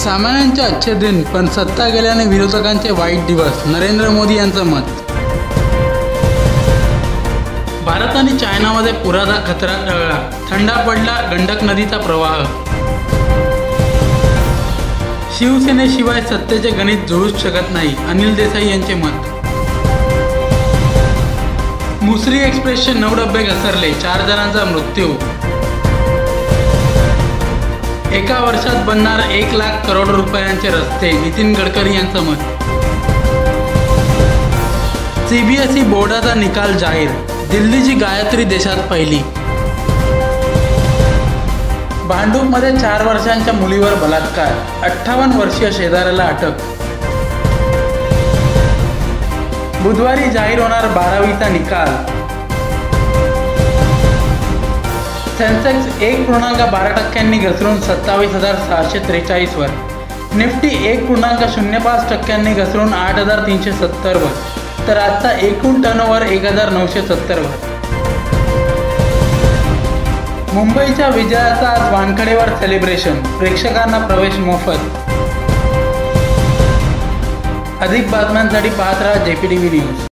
सामान्यांचे अच्छे दिन, पण सत्ता गेल्याने विरोधकांचे वाईट दिवस. नरेंद्र मोदी यांचं मत. भारत आणि चायनामध्ये पुराचा खतरा टळला, थंडा पडला गंडक नदीचा प्रवाह. शिवसेनेशिवाय सत्तेचे गणित जुळूच शकत नाही, अनिल देसाई यांचे मत. मुसरी एक्सप्रेसचे 9 डबे घसरले, 4 जणांचा मृत्यू. एका वर्षात बनणार 1 लाख करोड रुपयांचे रस्ते, नितीन गडकरी यांचं मत. CBSE बोर्डाचा निकाल जाहीर, दिल्लीची गायत्री देशात पहिली. भांडूपमध्ये 4 वर्षांच्या मुलीवर बलात्कार, 58 वर्षीय शेजाऱ्याला अटक. बुधवारी जाहीर होणार 12वीचा निकाल. सेन्सेक्स 1.12% घसरून 27,643 वर. निफ्टी 1.05% घसरून 8,370 वर. तर आजचा एकूण टर्नओव्हर 1,970 वर. मुंबईच्या विजयाचा आज वानखेडेवर सेलिब्रेशन, प्रेक्षकांना प्रवेश मोफत. अधिक बातम्यांसाठी पाहत राहा JPTV न्यूज.